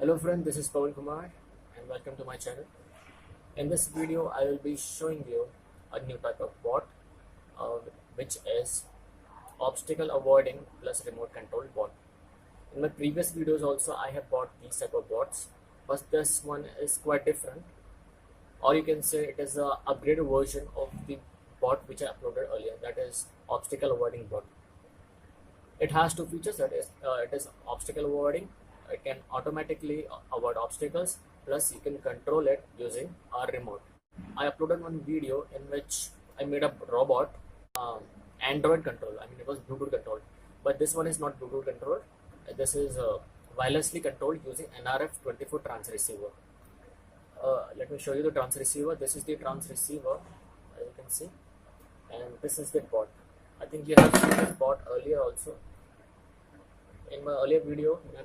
Hello friend, this is Pawan Kumar and welcome to my channel. In this video, I will be showing you a new type of bot which is obstacle avoiding plus remote control bot. In my previous videos also I have bought these type of bots, but this one is quite different, or you can say it is a upgraded version of the bot which I uploaded earlier, that is obstacle avoiding bot. It has two features, that is it is obstacle avoiding. It can automatically avoid obstacles, plus you can control it using a remote. I uploaded one video in which I made a robot, Android control. I mean, it was Bluetooth controlled, but this one is not Bluetooth controlled. This is wirelessly controlled using NRF24 transceiver. Let me show you the transceiver. This is the transceiver, as you can see, and this is the bot. I think you have seen this bot earlier also. In my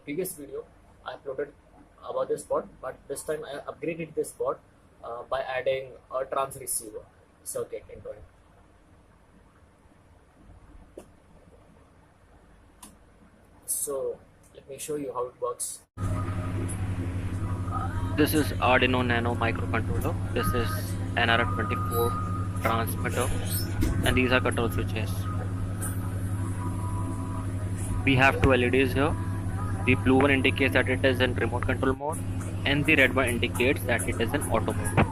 previous video, I uploaded about this bot, but this time I upgraded this bot by adding a transceiver circuit into it. So let me show you how it works. This is Arduino Nano microcontroller. This is NRF24 transmitter, and these are control switches. We have two LEDs here. The blue one indicates that it is in remote control mode, and the red one indicates that it is in auto mode.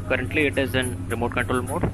Currently it is in remote control mode.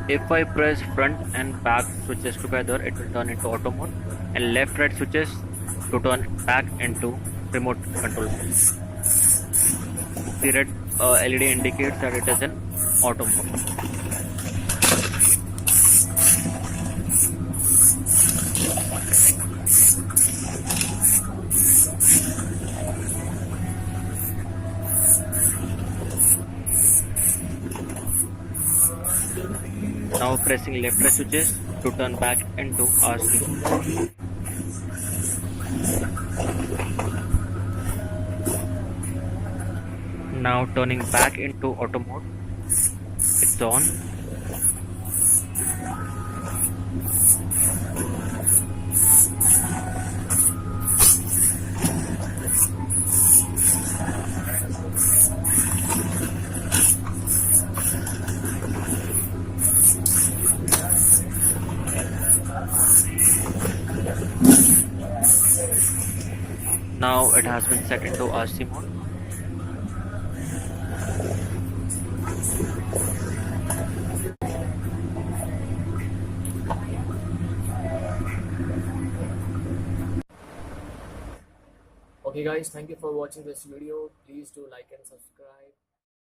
If I press front and back switches together, it will turn into auto mode, and left right switches to turn back into remote control mode. The red LED indicates that it is in auto mode. Now pressing left right switches to turn back into RC. Now turning back into auto mode. It's on. Now it has been set into RC mode. Okay guys, thank you for watching this video. Please do like and subscribe.